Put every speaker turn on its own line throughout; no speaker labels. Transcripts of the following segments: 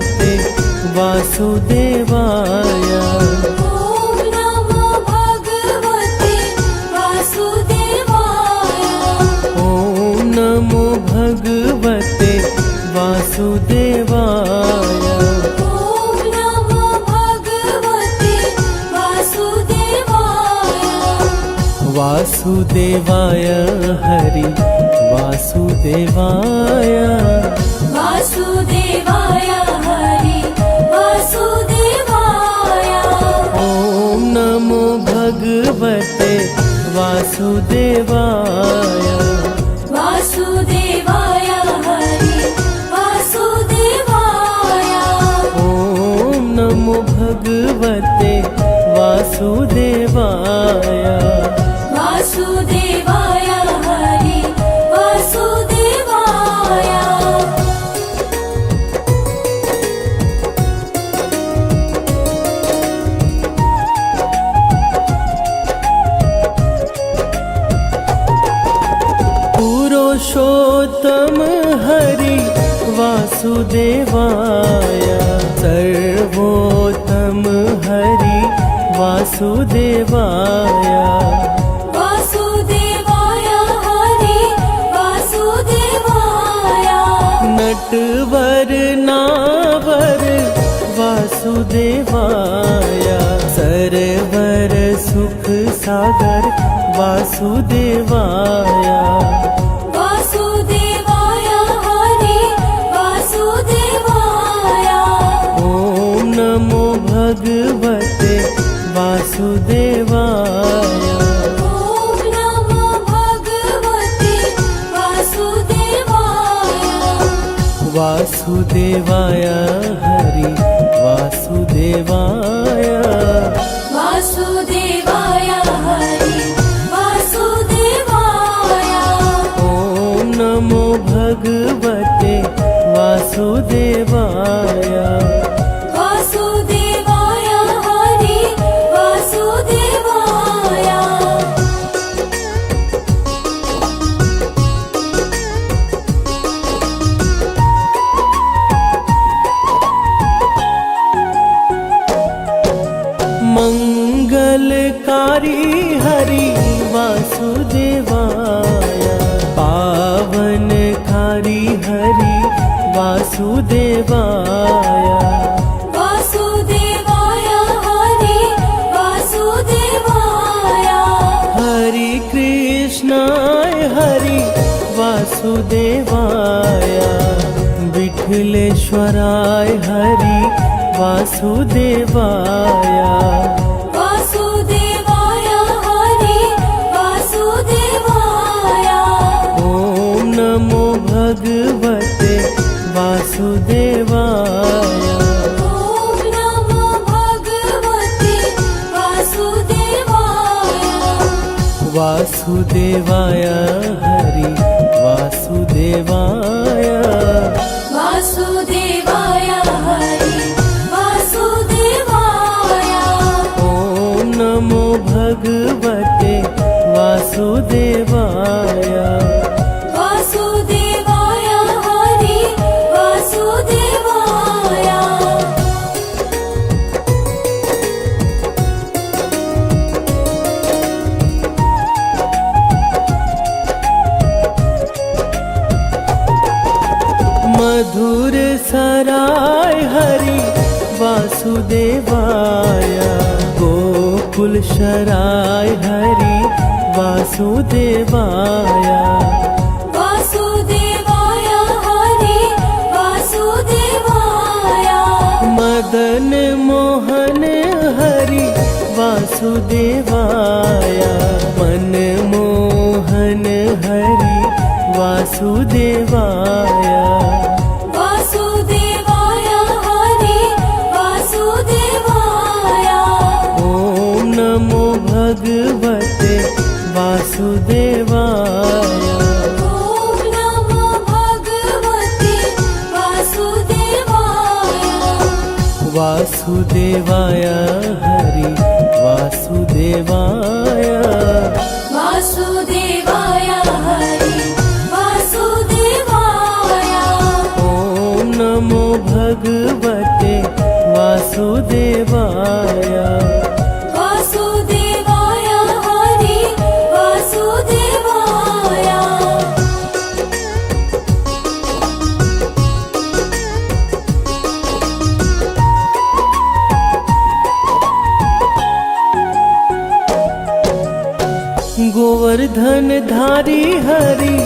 भगवते वासुदेवाय।
ॐ नमो भगवते वासुदेवाय।
ॐ नमो भगवते वासुदेवाय।
ॐ नमो भगवते वासुदेवाय।
वासुदेवाय हरि वासुदेवाय।
वासुदेवाय हरि वासुदेवाय।
ॐ नमो भगवते वासुदेवाय।
वासुदेवाय हरि वासुदेवाय।
ॐ नमो भगवते वासुदेवाय।
वासुदेवाय हरि वासुदेवाय।
पुरुषोत्तम हरि वासुदेवाय। सर्वोत्तम हरि वासुदेवाय।
वासुदेवाय हरि वासुदेवाय।
नटवर नावर वासुदेवाय। सरवर सुख सागर वासुदेवाय।
वासुदेवाय हरि वासुदेवाय।
ॐ नमो भगवते वासुदेवाय।
ॐ नमो भगवते वासुदेवाय।
वासुदेवाय हरि वासुदेवाय।
वासुदेवाय हरि वासुदेवाय।
ॐ नमो भगवते वासुदेवाय।
वासुदेवाय हरि वासुदेवाय।
मंगलकारी हरि वासुदेवाय। पावनकारी हरि वासुदेवाय।
वासुदेवाय हरि वासुदेवाय।
हरि कृष्णाय हरि वासुदेवाय। विठलेश्वराय हरि वासुदेवाय।
वासुदेवाय हरि वासुदेवाय।
ॐ नमो भगवते वासुदेवाय।
ॐ नमो भगवते वासुदेवाय।
वासुदेवाय हरि वासुदेवाय।
वासुदेवाय हरि वासुदेवाय।
ॐ नमो भगवते वासुदेवाय।
वासुदेवाय हरि वासुदेवाय।
मधुर सराय हरि वासुदेवाय। गोकुल शराय हरि वासुदेवाय।
वासुदेवाय हरि वासुदेवाय।
मदन मोहन हरि वासुदेवाय। मनमोहन हरि वासुदेवाय।
वासुदेवाय हरि वासुदेवाय।
ॐ नमो भगवते वासुदेवाय।
ॐ नमो भगवते वासुदेवाय।
वासुदेवाय हरि वासुदेवाय।
वासुदेवाय हरि वासुदेवाय।
ॐ नमो भगवते धारी हरि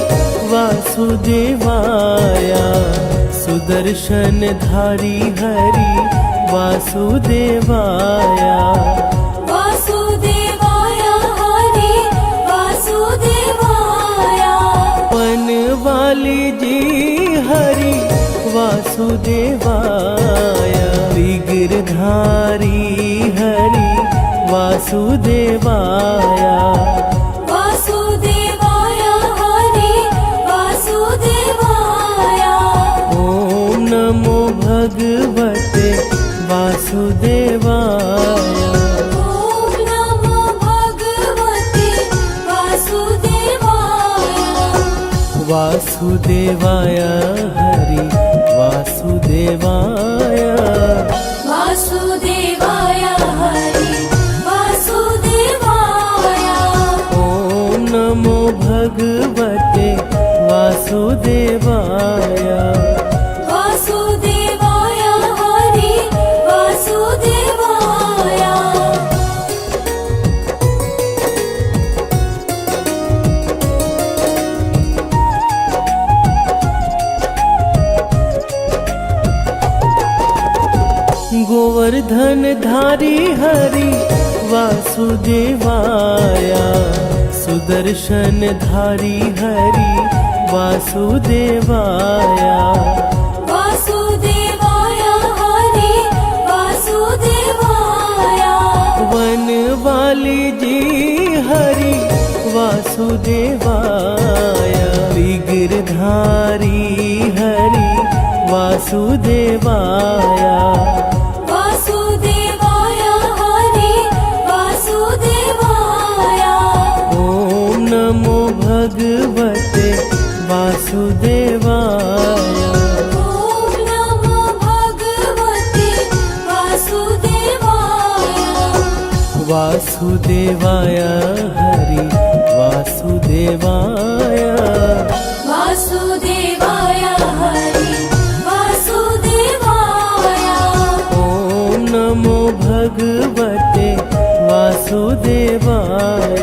वासुदेवाया सुदर्शन धारी हरि वासुदेवाया
वासुदेवाय हरि वासुदेवाय
वनवाली जी हरि वासुदेवाया विग्रधारी हरि वासुदेवाया
वासुदेवाय हरि वासुदेवाय
ओम नमो भगवते वासुदेवाय
ॐ नमो भगवते वासुदेवाय
वासुदेवाय हरि वासुदेवाय
वासुदेवाय हरि वासुदेवाय
ओम नमो भगवते वासुदेवाय
वासुदेवाय हरि वासुदेवाय
गोवर्धन धारी हरि वासुदेवाया सुदर्शन धारी हरि वासुदेवाया
वासुदेवाय हरि वासुदेवाय
वनवाली जी हरि वासुदेवाया विग्रधारी हरि वासुदेवाया
वासुदेवाय हरि वासुदेवाय
ओम नमो भगवते वासुदेवाय
ॐ नमो भगवते वासुदेवाय
वासुदेवाय हरि वासुदेवाय
वासुदेवाय हरि वासुदेवाय
ओम नमो भगवते वासुदेवाय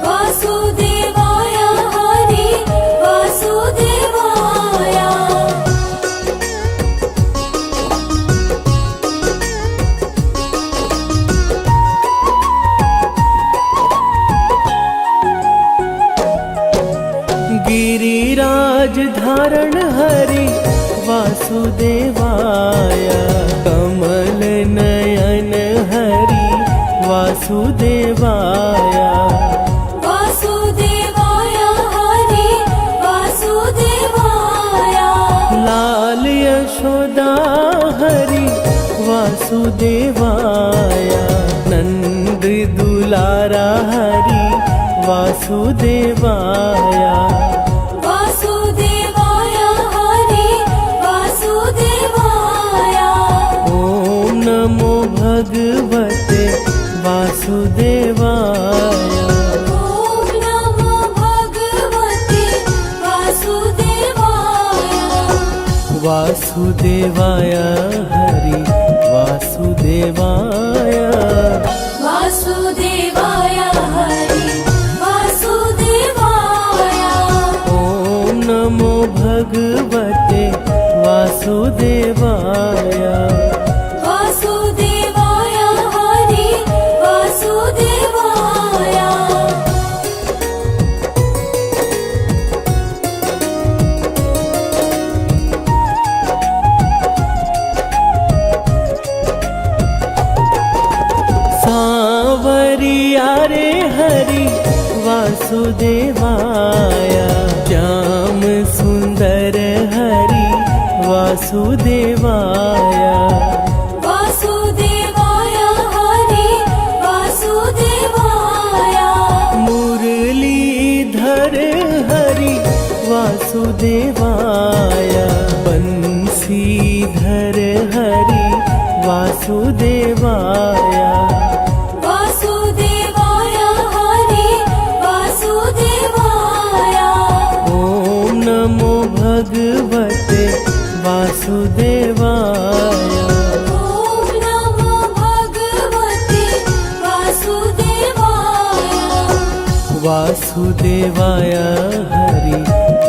वासुदेवाय हरि वासुदेवाय
गिरिराज धारण हरि वासुदेवाय कमल नयन हरि वासुदेवाय
वासुदेवाय हरि वासुदेवाय
लाल यशोदा हरि वासुदेवाय नंद दुलारा हरि वासुदेवाय
वासुदेवाय हरि वासुदेवाय
ओम नमो भगवते वासुदेवाय
ॐ नमो भगवते वासुदेवाय
वासुदेवाय हरि वासुदेवाय
वासुदेवाय हरि वासुदेवाय
ओम नमो भगवते वासुदेवाय
वासुदेवाय हरि वासुदेवाय
सांवरिया रे हरि वासुदेवाय श्याम सुंदर हरि वासुदेवाय
वासुदेवाय हरि वासुदेवाय
मुरलीधर हरि वासुदेवाय बंसीधर हरि वासुदेवाय
वासुदेवाय हरि वासुदेवाय
ओम नमो भगवते वासुदेवाय
ॐ नमो भगवते वासुदेवाय
वासुदेवाय हरि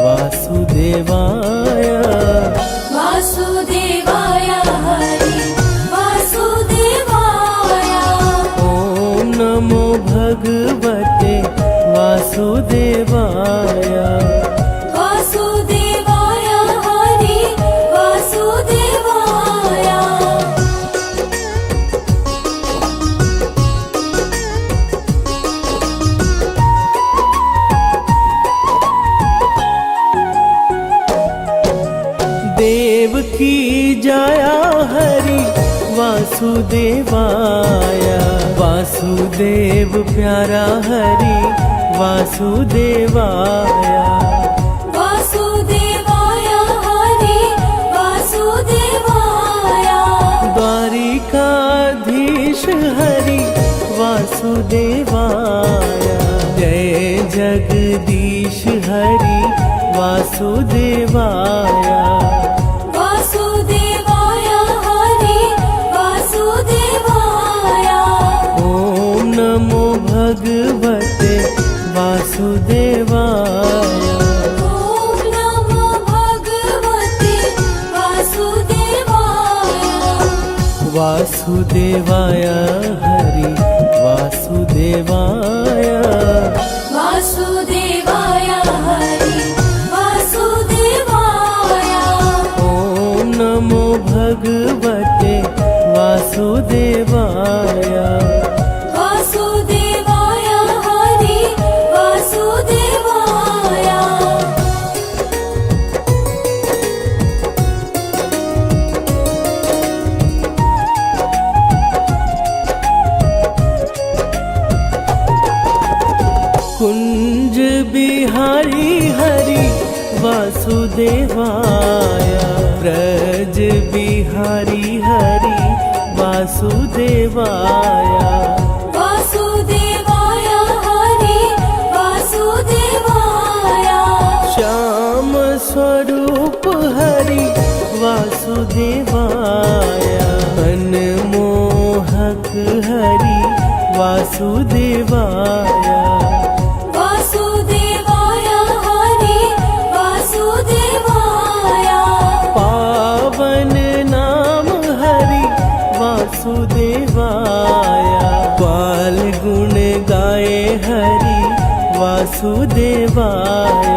वासुदेवाय
वासुदेवाय हरि वासुदेवाय
ॐ नमो भगवते वासुदेवाय
वासुदेवाय हरि वासुदेवाय
देव की जाया हरि वासुदेवाय वासुदेव प्यारा हरि वासुदेवाय
वासुदेवाय हरि वासुदेवाय
द्वारिकाधीश हरि वासुदेवाय जय जगदीश हरि वासुदेवाय
वासुदेवाय हरि वासुदेवाय
ॐ नमो भगवते वासुदेवाय
ॐ नमो भगवते वासुदेवाय
वासुदेवाय हरि वासुदेवाय
वासुदेवाय हरि वासुदेवाय
ॐ नमो भगवते वासुदेवाय
वासुदेवाय हरि वासुदेवाय
कुंज बिहारी हरि वासुदेवाय ब्रज बिहारी हरि वासुदेवाय
वासुदेवाय हरि वासुदेवाय
श्याम स्वरूप हरि वासुदेवाय मनमोहक हरि वासुदेवाय
वासुदेवाय हरि वासुदेवाय
पावन नाम हरि वासुदेवाय बाल गुण गाए हरि वासुदेवाय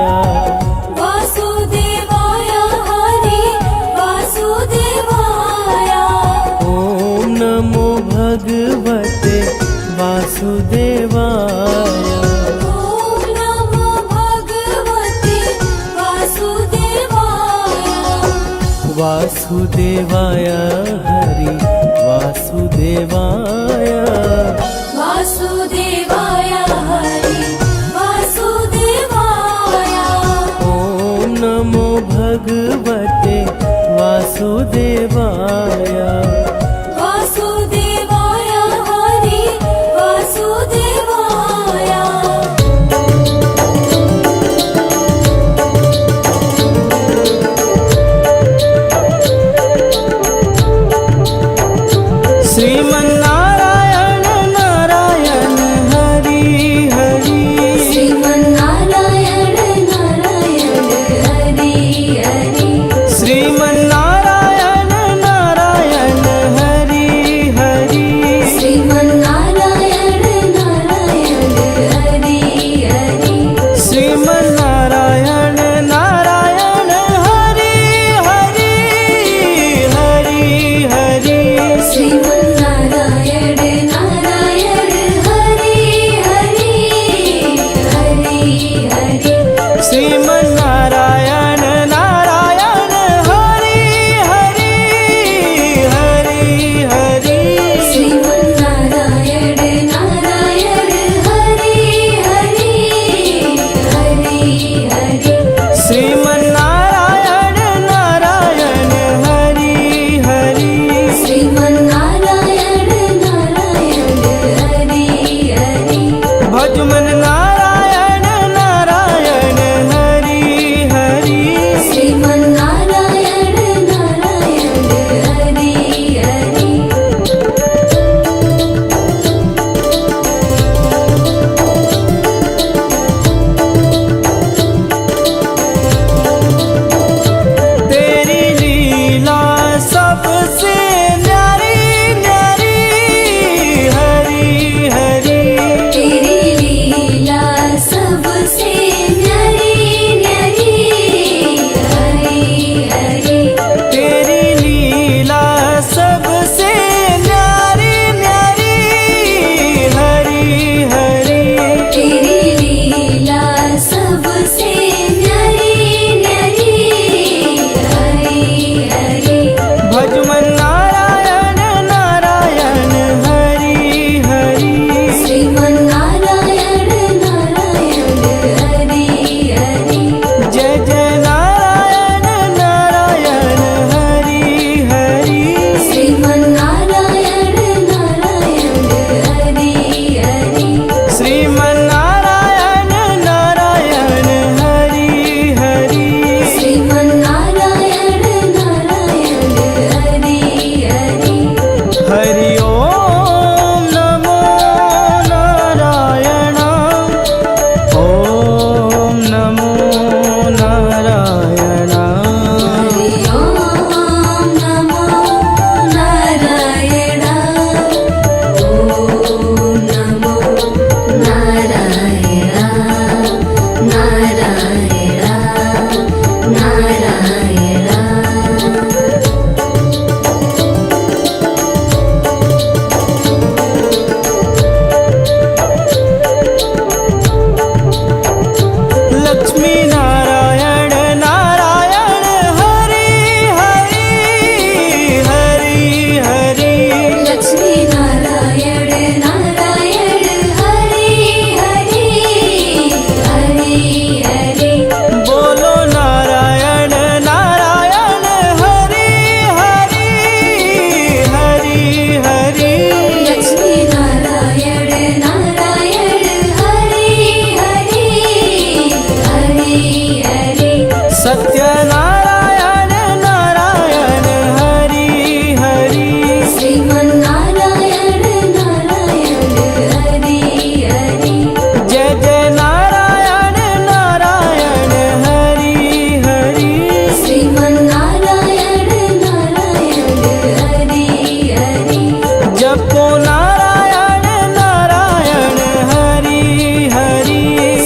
वासुदेवाय हरि वासुदेवाय
ॐ नमो भगवते वासुदेवाय
ॐ नमो भगवते वासुदेवाय
वासुदेवाय हरि वासुदेवाय
वासुदेवाय हरि वासुदेवाय
ॐ नमो भगवते वासुदेवाय
वासुदेवाय हरि वासुदेवाय
श्रीमन्नारायण हरि।
लक्ष्मी नारायण नारायण हरि हरि हरि हरि।
सत्यनारायण नारायण हरि हरि।
श्रीमन्नारायण नारायण हरि हरि।
जय जय नारायण नारायण हरि हरि।
श्रीमन्नारायण नारायण हरि हरि।
जपो नारायण नारायण हरि हरि।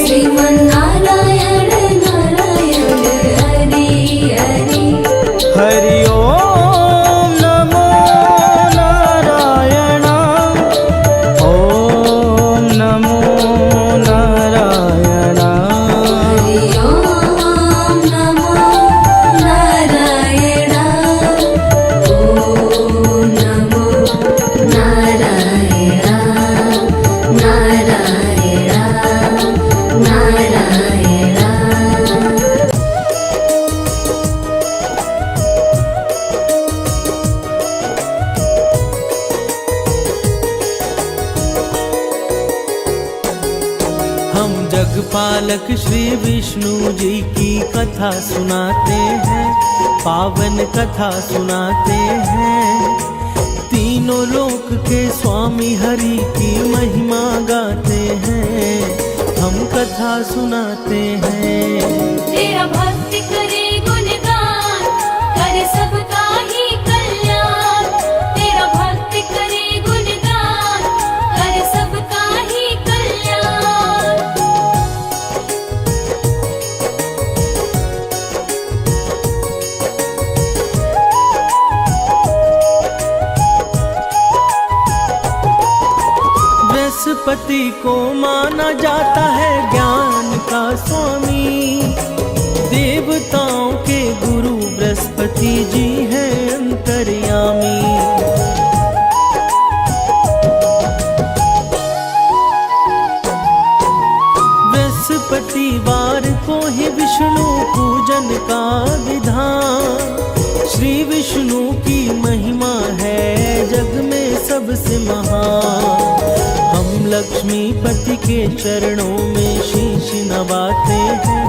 श्रीमन्नारायण नारायण हरि हरि।
हरि ओम नमो नारायण। ओम नमो नारायण।
हरि ओम नमो नारायण। ओम नमो नारायण नारायण नारायण।
हम जगपालक श्री विष्णु जी की कथा सुनाते हैं, पावन कथा सुनाते हैं। तीनों लोक के स्वामी हरि की महिमा गाते हैं, हम कथा सुनाते हैं।
तेरा भक्ति करे गुणगान, करे सबका ही कल्याण। तेरा भक्ति करे गुणगान, करे सबका ही कल्याण।
बृहस्पति को माना जाता है ज्ञान का स्वामी। देवताओं के गुरु बृहस्पति जी हैं अंतर्यामी। बृहस्पतिवार को ही विष्णु पूजन का विधान। श्री विष्णु की महिमा है जग में सबसे महान। हम लक्ष्मीपति के चरणों में शीश नवाते हैं,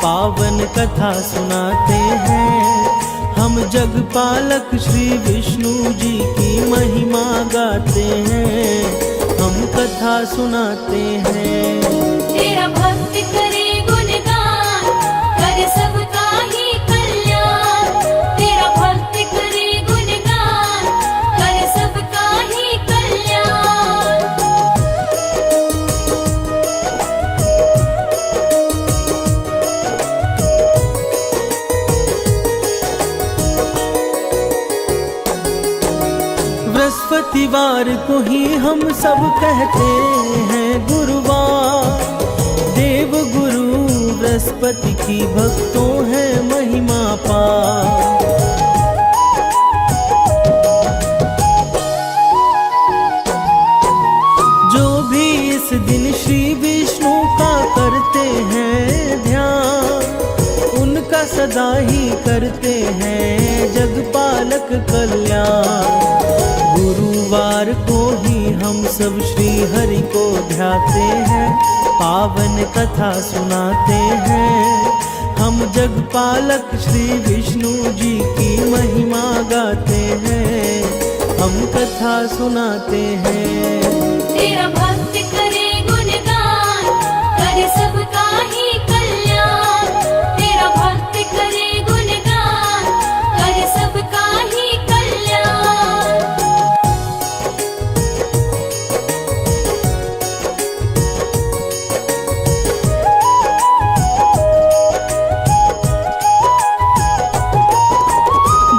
पावन कथा सुनाते हैं। हम जगपालक श्री विष्णु जी की महिमा गाते हैं, हम कथा सुनाते हैं।
तेरा भक्ति करे गुणगान, करे सबका ही कल्याण। तेरा भक्ति करे गुणगान, करे सबका ही कल्याण।
बृहस्पतिवार को ही हम सब कहते हैं गुरुवार। देव गुरु बृहस्पति की भक्तों है महिमा पार। जो भी इस दिन श्री विष्णु का करते हैं ध्यान, उनका सदा ही करते हैं जगपालक कल्याण। गुरुवार को ही हम सब श्री हरि को ध्याते हैं, पावन कथा सुनाते हैं। हम जगपालक श्री विष्णु जी की महिमा गाते हैं, हम कथा सुनाते हैं।
तेरा भक्ति करे गुणगान, करे सबका ही कल्याण। तेरा भक्ति करे गुणगान, करे सबका ही कल्याण।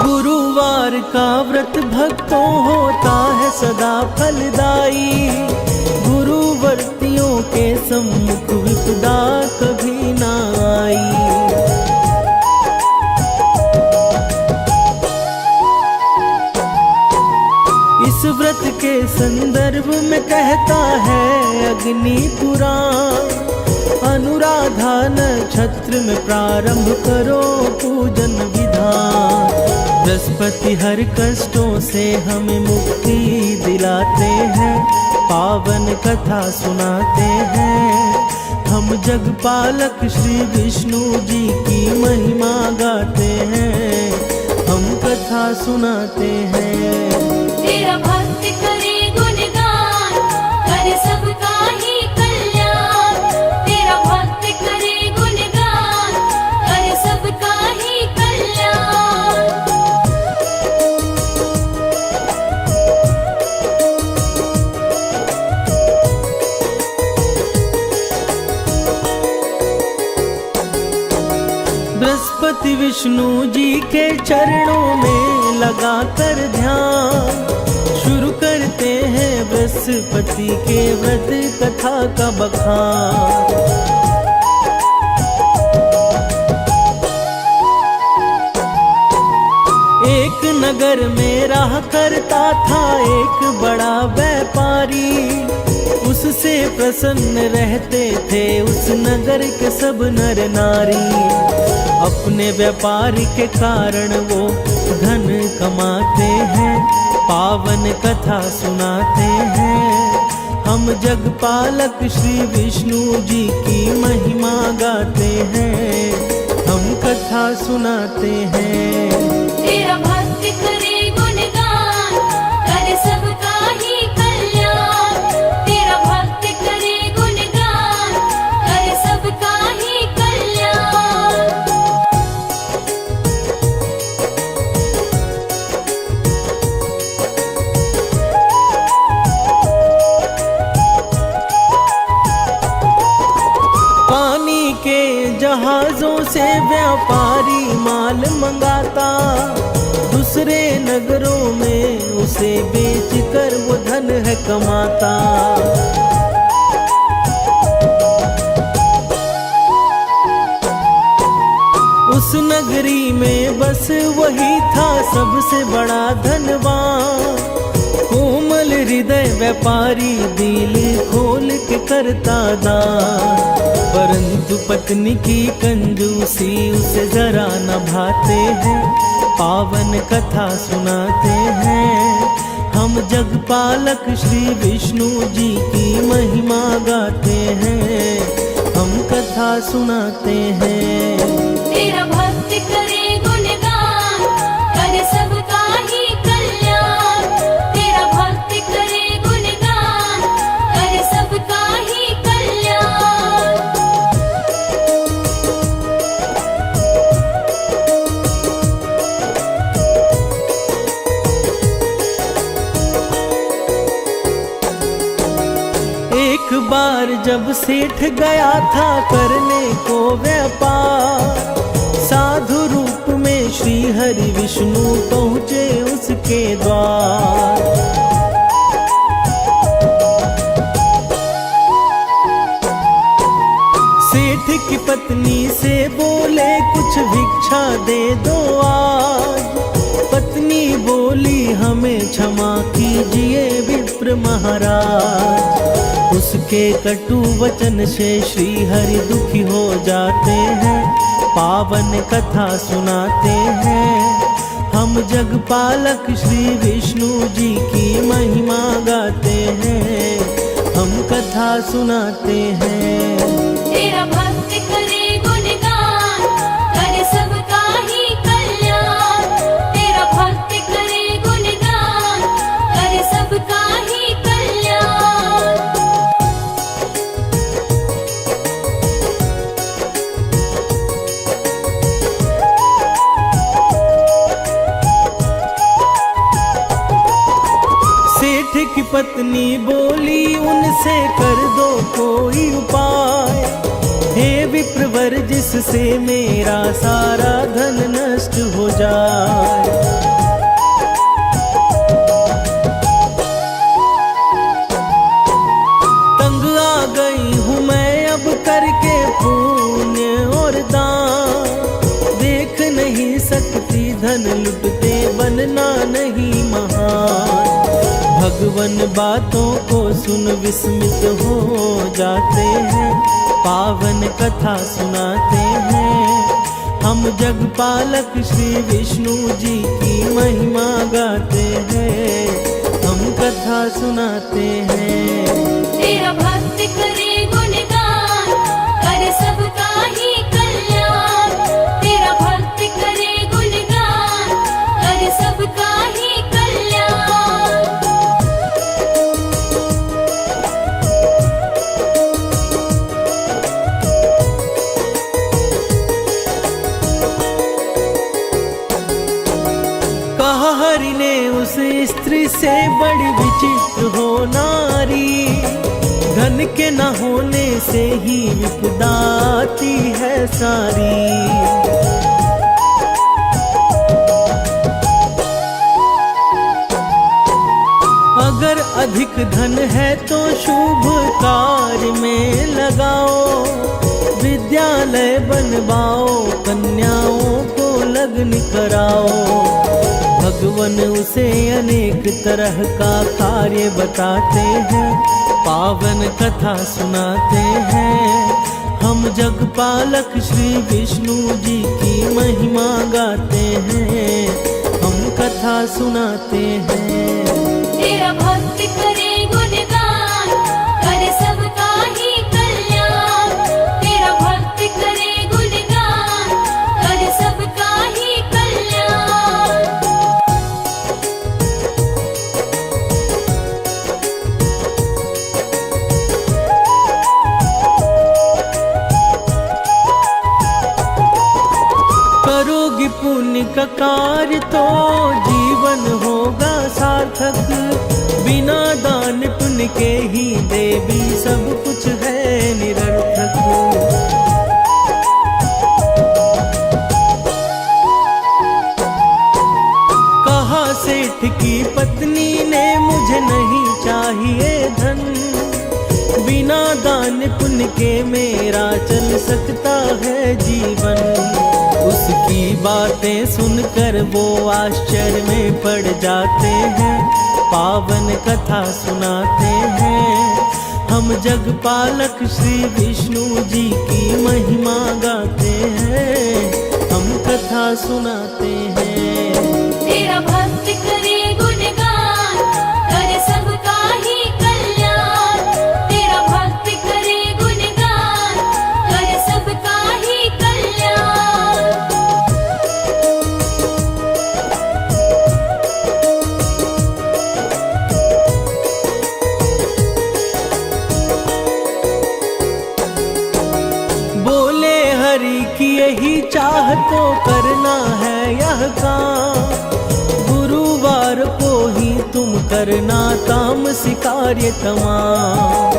गुरुवार का व्रत भक्तों होता है सदा फलदायी। गुरुवर्तियों के सम्मुख विपदा कभी ना आई। इस व्रत के संदर्भ में कहता है अग्नि पुराण। अनुराधा नक्षत्र में प्रारंभ करो पूजन विधान। बृहस्पति हर कष्टों से हमें मुक्ति दिलाते हैं, पावन कथा सुनाते हैं। हम जगपालक श्री विष्णु जी की महिमा गाते हैं, हम कथा सुनाते हैं।
तेरा भक्त करे गुणगान, करे सबका ही कल्याण। तेरा भक्त करे गुणगान, करे सबका ही कल्याण।
बृहस्पति विष्णु जी के चरणों में लगाकर ध्यान, शुरू करते हैं बृहस्पति के व्रत कथा का बखान। एक नगर में रहा करता था एक बड़ा व्यापारी, उससे प्रसन्न रहते थे उस नगर के सब नर नारी। अपने व्यापार के कारण वो धन कमाते हैं, पावन कथा सुनाते हैं। हम जगपालक श्री विष्णु जी की महिमा गाते हैं, हम कथा सुनाते हैं।
तेरा भक्त करे गुणगान, करे सबका ही कल्याण। तेरा भक्त करे गुणगान, करे सबका ही कल्याण।
पानी के जहाजों से व्यापारी माल मंगाता, दूसरे नगरों में उसे बेचकर वो धन है कमाता। उस नगरी में बस वही था सबसे बड़ा धनवान, कोमल हृदय व्यापारी दिल खोल के करता दान। परंतु पत्नी की कंजूसी उसे जरा न भाते हैं, पावन कथा सुनाते हैं। हम जगपालक श्री विष्णु जी की महिमा गाते हैं, हम कथा सुनाते हैं।
तेरा भक्त करे गुणगान, करे सबका ही कल्याण। तेरा भक्त करे गुणगान, करे सबका ही कल्याण।
एक बार जब सेठ गया था करने को व्यापार, साधु रूप में श्री हरि विष्णु पहुँचे उसके द्वार। सेठ की पत्नी से बोले कुछ भिक्षा दे दो आज। पत्नी बोली हमें क्षमा कीजिए विप्र महाराज। उसके कटु वचन से श्री हरि दुखी हो जाते हैं, पावन कथा सुनाते हैं। हम जगपालक श्री विष्णु जी की महिमा गाते हैं, हम कथा सुनाते हैं।
तेरा भक्त करे गुणगान, करे सबका ही कल्याण। तेरा भक्त करे गुणगान, करे सबका ही कल्याण।
सेठ की पत्नी बोली उनसे कर दो कोई उपाय, हे विप्रवर जिससे मेरा सारा धन नष्ट हो जाए। तंग आ गई हूँ मैं अब करके पुण्य और दान, देख नहीं सकती धन लुटते बनना नहीं महान। भगवन बातों को सुन विस्मित हो जाते हैं, पावन कथा सुनाते हैं। हम जगपालक श्री विष्णु जी की महिमा गाते हैं, हम कथा सुनाते हैं।
तेरा भक्त करे गुणगान, करे सबका ही कल्याण। तेरा भक्त करे गुणगान, करे सबका ही कल्याण।
कहा हरि ने उस स्त्री से बड़ी विचित्र हो नारी, धन के न होने से ही विपदा आती है सारी। अगर अधिक धन है तो शुभ कार्य में लगाओ, विद्यालय बनवाओ, कन्याओं को लग्न कराओ। भगवान उसे अनेक तरह का कार्य बताते हैं, पावन कथा सुनाते हैं। हम जगपालक श्री विष्णु जी की महिमा गाते हैं, हम कथा सुनाते हैं।
तेरा भक्त करे गुणगान, करे सबका ही कल्याण। तेरा भक्त करे गुणगान, करे सबका ही कल्याण।
करोगी पुण्य का कार्य तो जीवन होगा सार्थक, बिना दान पुण्य के ही देवी सब कुछ है निरर्थक। कहा सेठ की पत्नी ने मुझे नहीं चाहिए धन, बिना दान पुण्य के मेरा चल सकता है जीवन। उसकी बातें सुनकर वो आश्चर्य में पड़ जाते हैं, पावन कथा सुनाते हैं। हम जगपालक श्री विष्णु जी की महिमा गाते हैं, हम कथा सुनाते हैं।
तेरा भक्त करे गुणगान, करे सबका ही कल्याण। तेरा भक्त करे गुणगान, करे सबका ही कल्याण।
बोले हरि की यही चाह तो करना है यह काम, गुरुवार को ही तुम करना तामसिक कार्य तमाम।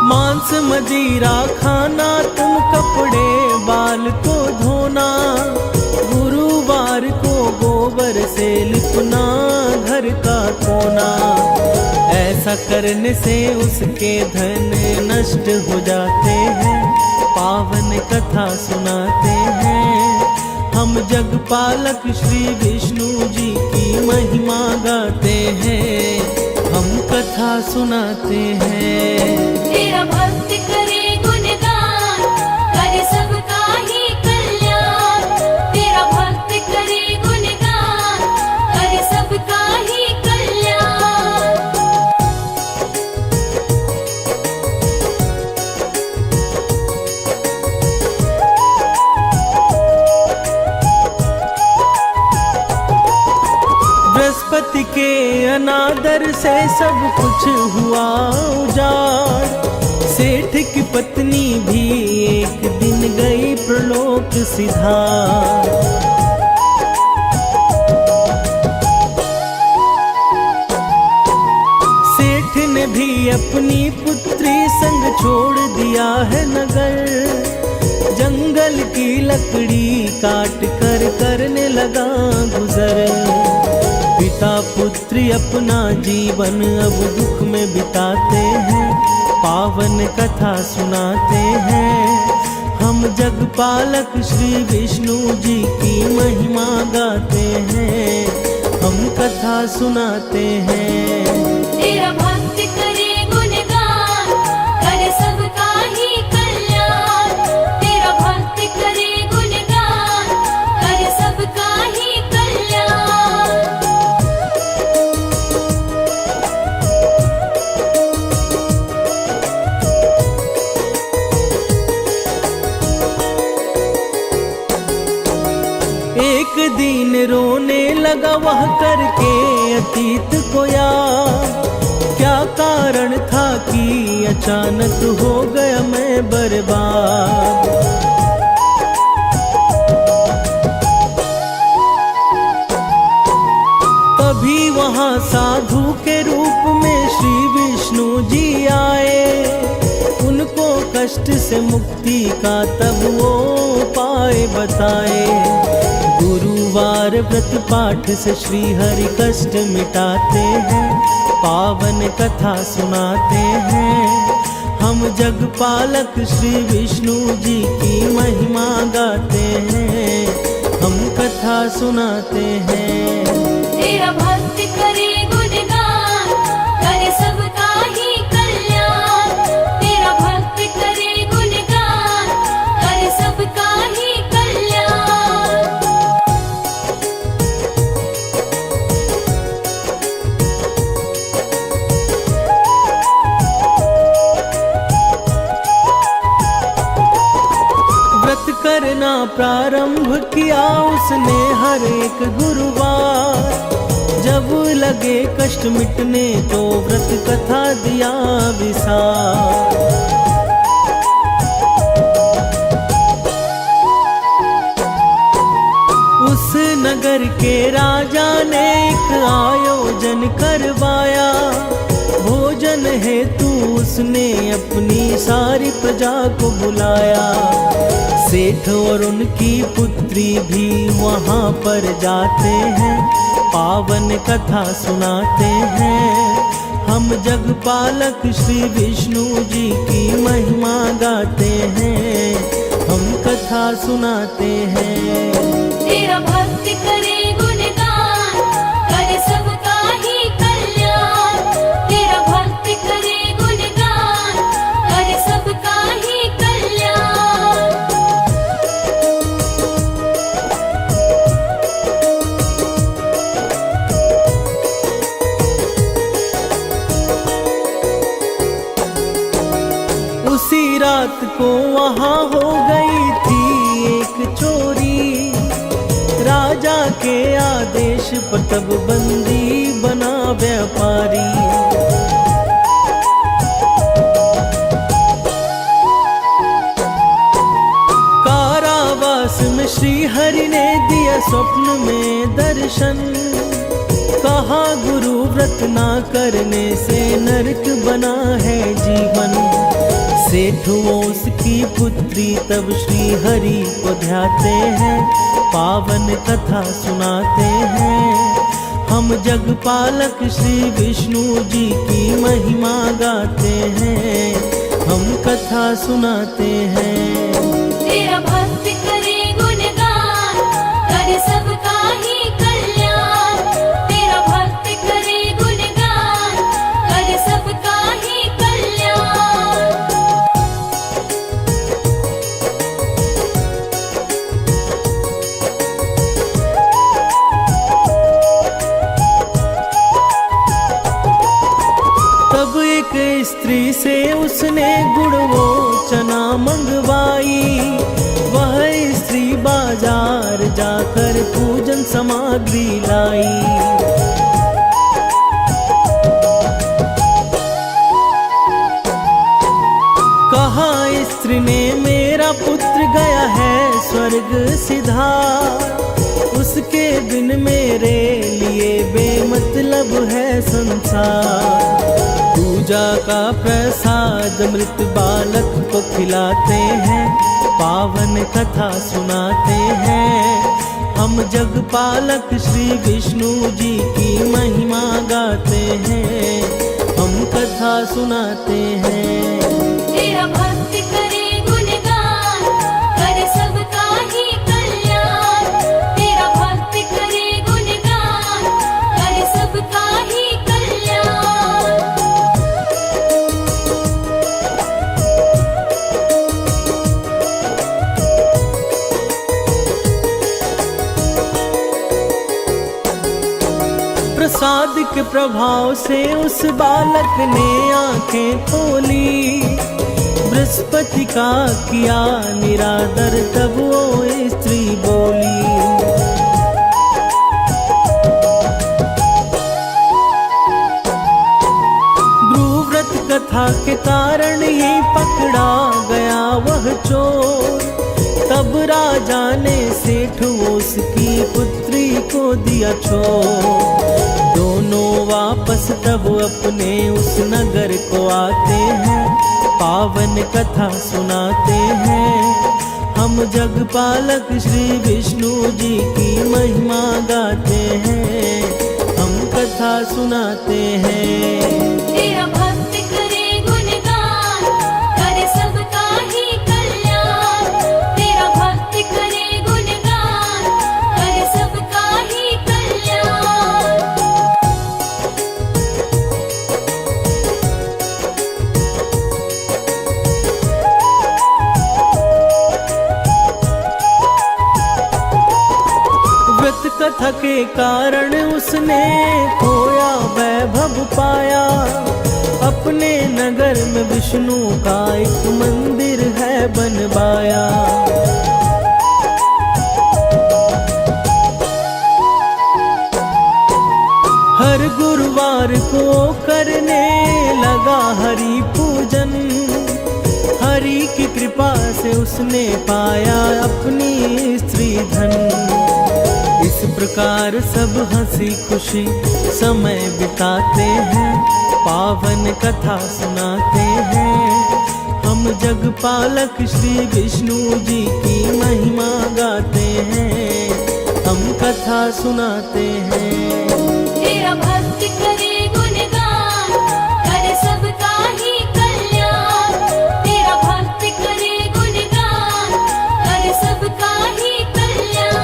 मांस मदिरा खाना, तुम कपड़े बाल को धोना, गुरुवार को गोबर से लिपना घर का कोना। ऐसा करने से उसके धन नष्ट हो जाते हैं, पावन कथा सुनाते हैं। हम जगपालक श्री विष्णु जी की महिमा गाते हैं, हम कथा सुनाते हैं।
तेरा भक्त करे गुणगान, करे सबका ही कल्याण। तेरा भक्त करे गुणगान, करे सबका ही कल्याण।
बृहस्पति के अनादर से सब कुछ हुआ उजाड़, सेठ की पत्नी भी एक दिन गई प्रलोक सिधार। सेठ ने भी अपनी पुत्री संग छोड़ दिया है नगर, जंगल की लकड़ी काट कर करने लगा गुजर। पिता पुत्री अपना जीवन अब दुख में बिताते हैं, पावन कथा सुनाते हैं। हम जगपालक श्री विष्णु जी की महिमा गाते हैं, हम कथा सुनाते हैं।
तेरा भक्त करे गुणगान,
एक दिन रोने लगा वह करके अतीत को याद, क्या कारण था कि अचानक हो गया मैं बर्बाद। तभी वहाँ साधु के रूप में श्री विष्णु जी आए, उनको कष्ट से मुक्ति का तब वो उपाय बताए। गुरुवार व्रत पाठ से श्री हरि कष्ट मिटाते हैं, पावन कथा सुनाते हैं। हम जग पालक श्री विष्णु जी की महिमा गाते हैं, हम कथा सुनाते हैं।
तेरा भक्त करे गुणगान, करे सबका ही कल्याण। तेरा भक्त करे गुणगान, करे सबका ही कल्याण।
व्रत करना प्रारंभ किया उसने हर एक गुरुवार, जब लगे कष्ट मिटने तो व्रत कथा दिया विसार। उस नगर के राजा ने एक आयोजन करवाया, भोजन हेतु उसने अपनी सारी प्रजा को बुलाया। सेठ और उनकी पुत्री भी वहाँ पर जाते हैं, पावन कथा सुनाते हैं। हम जग पालक श्री विष्णु जी की महिमा गाते हैं, हम कथा सुनाते हैं।
तेरा भक्त करे गुणगान, करे सबका ही कल्याण। तेरा भक्त करे गुणगान, करे सबका ही कल्याण।
उसी रात को वहाँ हो गई थी एक चोरी, राजा के आदेश पर तब बंदी बना व्यापारी। कारावास में श्री हरि ने दिया स्वप्न में दर्शन, कहा गुरु व्रत ना करने से नरक बना है जीवन। सेठ उसकी पुत्री तब श्री हरि को ध्याते हैं, पावन कथा सुनाते हैं। हम जग पालक श्री विष्णु जी की महिमा गाते हैं, हम कथा सुनाते हैं।
तेरा भक्त करे गुणगान, करे सबका ही कल्याण। तेरा भक्त करे गुणगान, करे सबका ही कल्याण।
तब एक स्त्री से उसने गुड़ वो चना मंगवाई, वह स्त्री बाजार जाकर पूजन सामग्री लाई। कहा स्त्री ने मेरा पुत्र गया है स्वर्ग सिधार, उसके बिन मेरे लिए बेमतलब है संसार। पूजा का प्रसाद मृत बालक को खिलाते हैं, पावन कथा सुनाते हैं। हम जग पालक श्री विष्णु जी की महिमा गाते हैं, हम कथा सुनाते हैं।
तेरा भक्त करे गुणगान, करे सबका ही कल्याण। तेरा भक्त करे गुणगान, करे सबका ही कल्याण।
प्रसाद के प्रभाव से उस बालक ने आंखें खोली, बृहस्पति का किया निरादर तब वो स्त्री बोली। जेठ उसकी पुत्री को दिया छोड़। दोनों वापस तब अपने उस नगर को आते हैं, पावन कथा सुनाते हैं। हम जगपालक श्री विष्णु जी की महिमा गाते हैं, हम कथा सुनाते हैं।
तेरा भक्त करे गुणगान, करे सबका ही कल्याण। तेरा भक्त करे गुणगान, करे सबका ही कल्याण।
व्रत कथा के कारण उसने खोया वैभव पाया। अपने नगर में विष्णु का एक मंदिर है बनवाया। हर गुरुवार को करने लगा हरि पूजन। हरि की कृपा से उसने पाया अपनी स्त्री धन। इस प्रकार सब हंसी खुशी समय बिताते हैं, पावन कथा सुनाते हैं। हम जगपालक श्री विष्णु जी की महिमा गाते हैं, हम कथा सुनाते हैं।
तेरा भक्त करे गुणगान, करे सबका ही कल्याण। तेरा भक्त करे गुणगान, करे सबका ही कल्याण।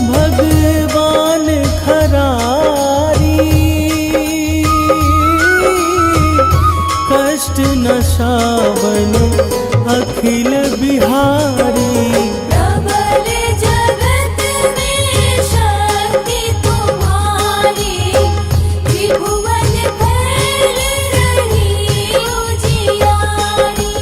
भगवान खरारी, कष्ट नशावन अखिल बिहारी।
प्रबल जगत में शक्ति तुम्हारी, त्रिभुवन फैल रही उजियारी।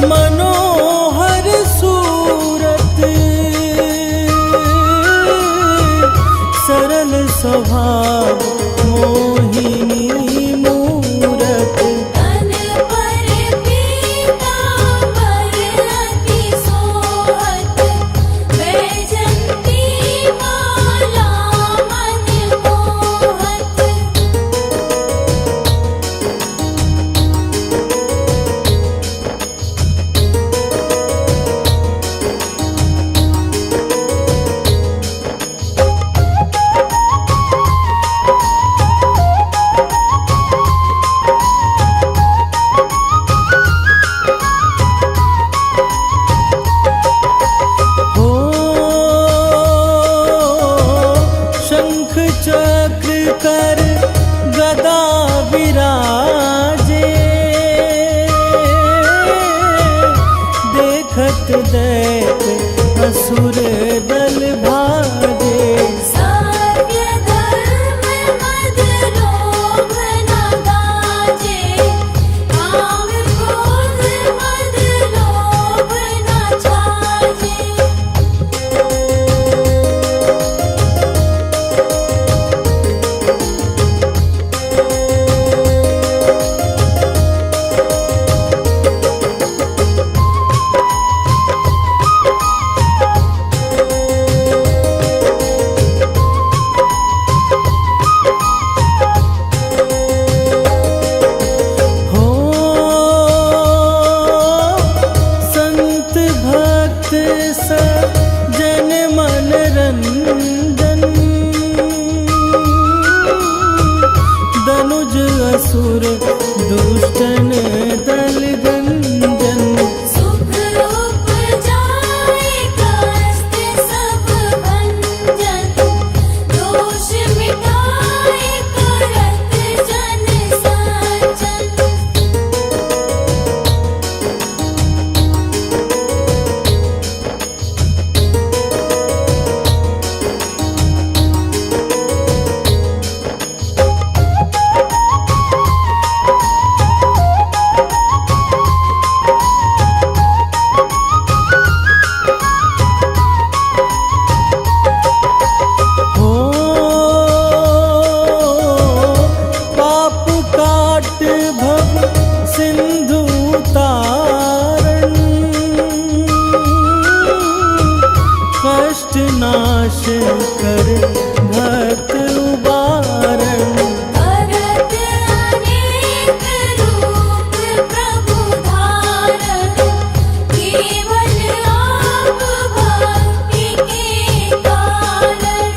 मनोहर सूरत, सरल स्वभाव मोहिनी मूरत।
तन पर पीतांबर अति सोहत, वैजंती माला मन मोहत।
चक्र कर गदा विराजे, देखत दैत असुर दल भागे।
सत्य धर्म मद लोभ न गाजे, काम क्रोध मद लोभ न छाजे।
दुष्टन दल गंजन।
सुख उपजाए कष्ट सब भंजन, दोष मिटाए करत जन सज्जन।
हो पाप काट भव सिंधु तारण, कष्ट नाश कर भक्त उबारण।
भरत अनेक रूप प्रभु धारण, केवल आप भक्ति के कारण।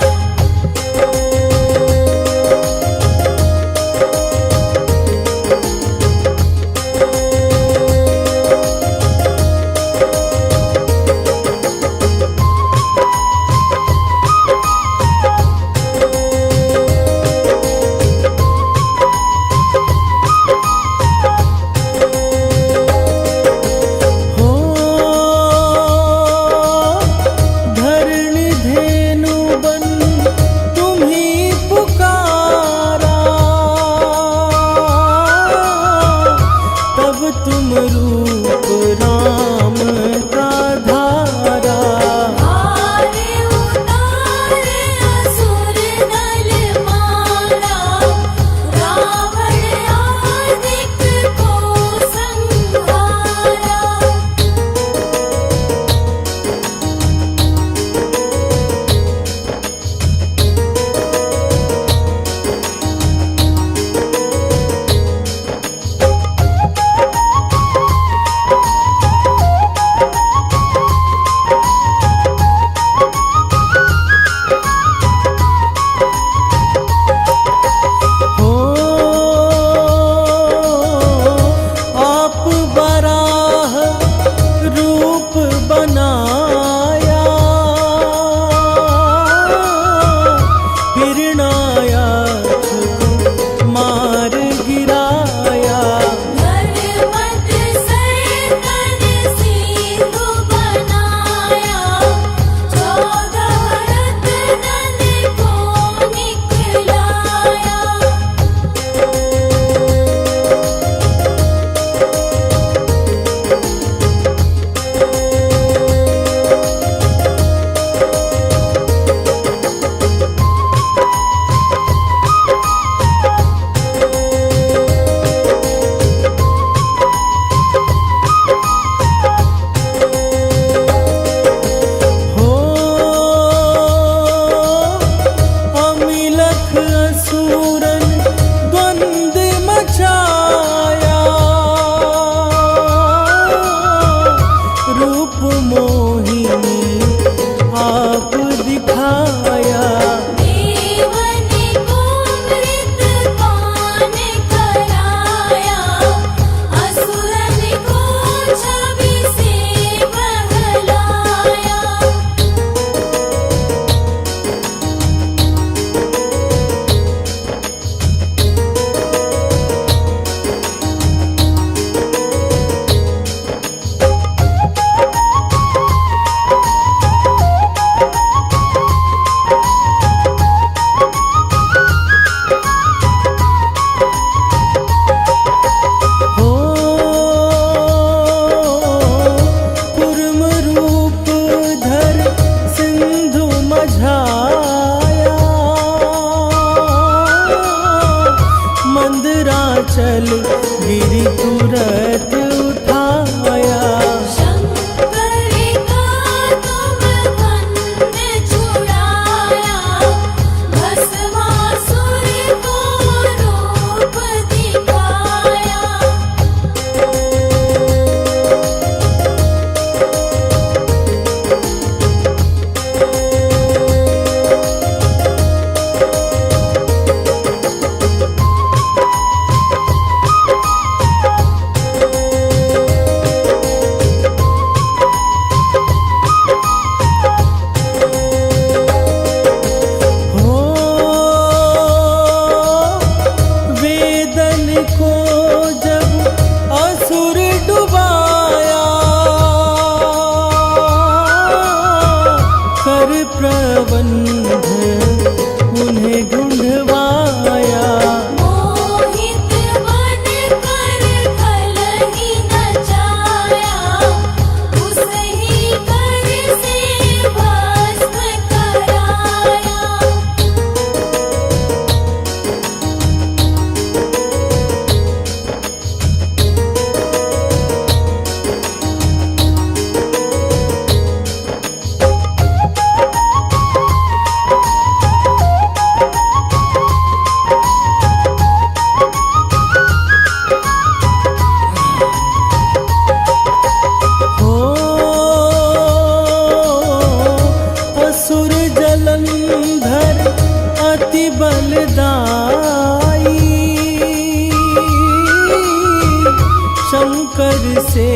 और प्रबंध उन्हें ढूंढवाया।
मोहित बन कर खल ही नचाया, उस ही कर से भस्म कराया।
हो असुर जलंधर अति बलदाई, शंकर से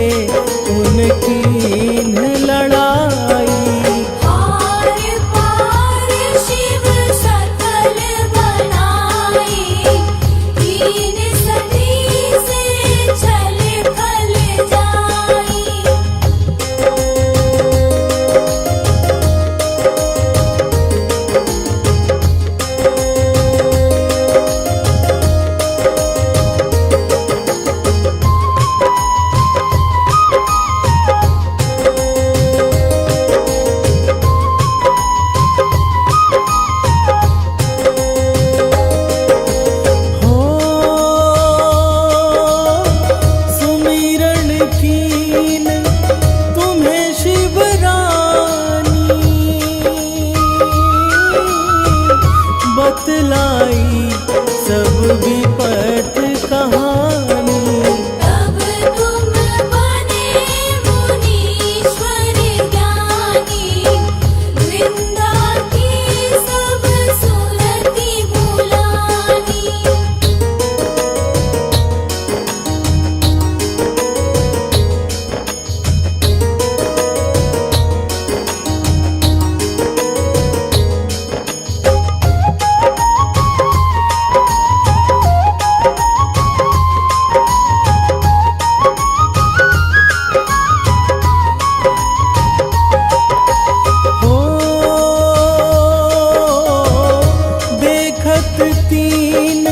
उनकी लड़ाई।
हार पार शिव सकल बनाई, तीन सदी से छल खल जाई।
हो सुमिरन कीन तुम्हें शिवरानी, बतलाई सब विपत कहानी।
तब तुम बने मुनीश्वर ज्ञानी, वृंदा की सब सुरति बुलानी।
हो देखत तीन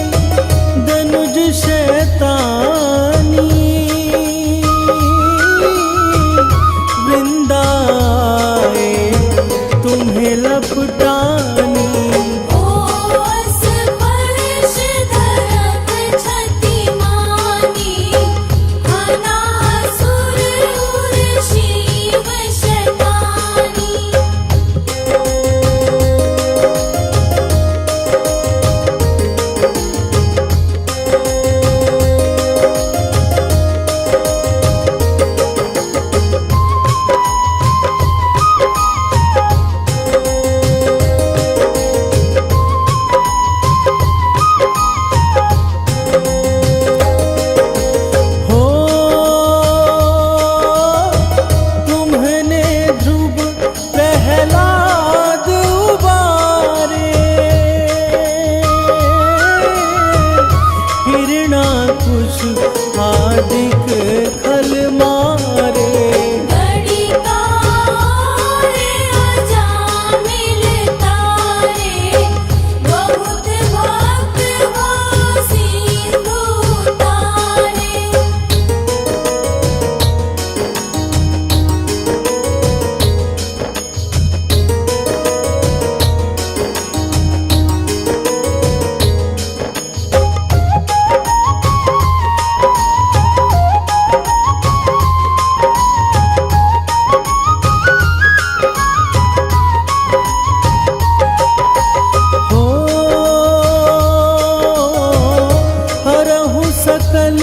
धनुज शैतानी, वृंदाए तुम्हें लपटानी।
ओस स्पर्श धरम छति मानी, अनासुर उर शिव शतानी।
हो तुम्हने ध्रुव प्रहलाद उबारे, हिरणाकुश आदिक खल मारे।
घड़ी का और अजामिल तारे, बहुत भक्त हो सिंधु तारे।
हो हरहु सकल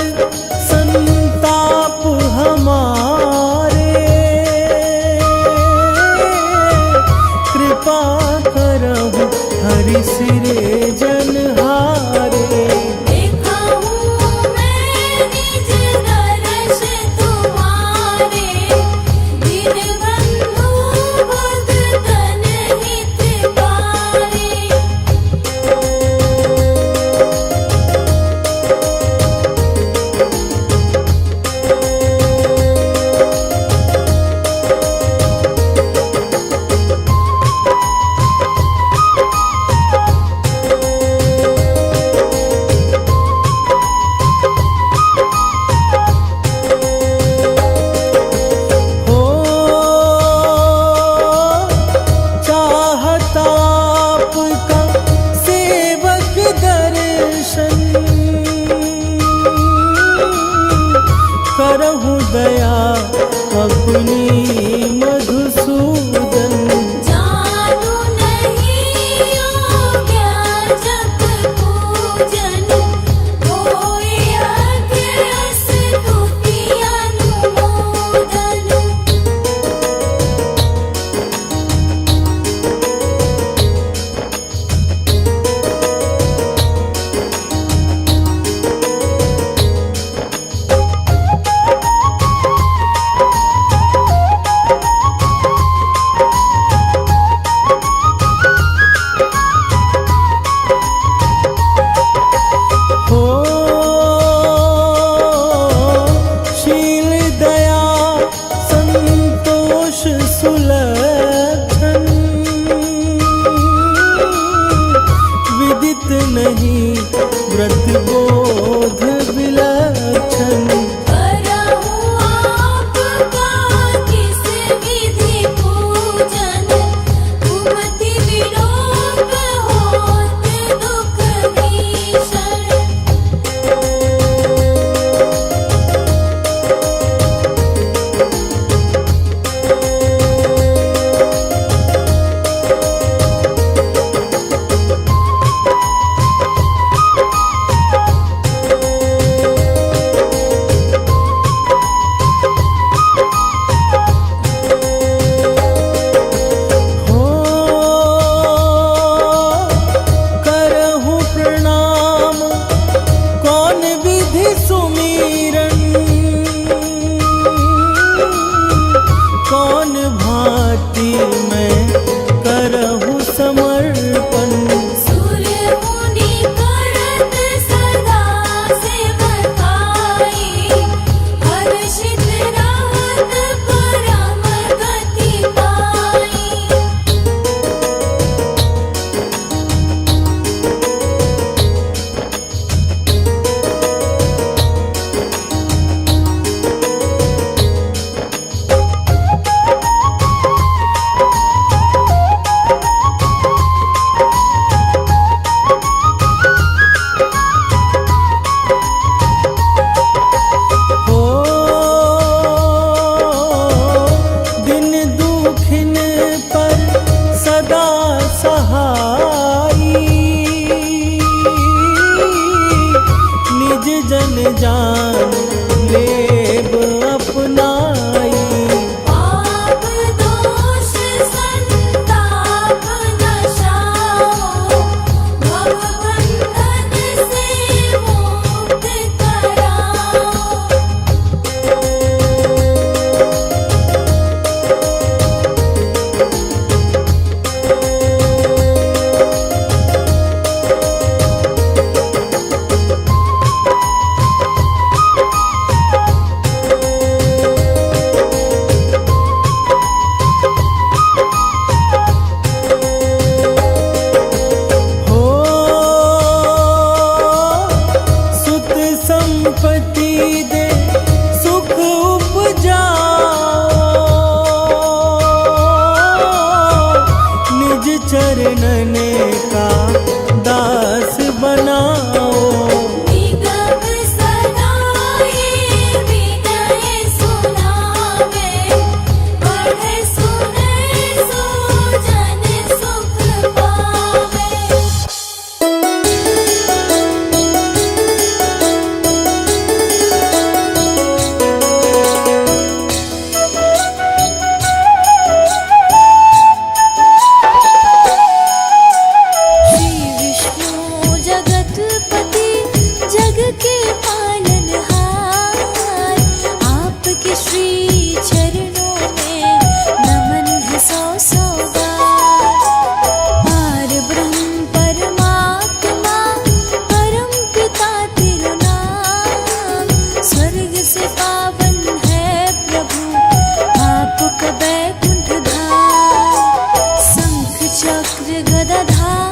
संताप हमारे, कृपा करहु हरि सिरे जनहारे।
देखा हूँ मैं निज दर्श तुम्हारे, दीनबंधु भगतन हितकारी।
व्रत बोध विलक्षण।
करहूँ आपका किस विधि पूजन, कुमति विलोप होत दुख भीषण।
हो करहूँ प्रणाम कौन विधि सुमीरन, कौन भांति मैं करहूँ समर्पण।
सुर मुनि करत सदा सेवकाई, हर्षित रहत परम गति पाई।
हो दिन दुखिन पर सदा सहाई, निज जन जान लेब अपनाई।
पाप दोष संताप नशाओ, भव बंधन से मुक्त कराओ।
हो सुत संपत्ति दे सुख उपजाओ, निज चरणन का दास बनाओ।
निगम सदाए विनय सुनावे, पढ़े सुने सो जन सुख पावे। श्री विष्णु जगतपति, जग के पालनहार, आपके श्री चरणों में नमन है सौ सौ बार। पार ब्रह्म परमात्मा, परम पिता तिरुनाम, स्वर्ग से पावन है प्रभु आपका बैकुंठ धाम। शंख चक्र गदाधार,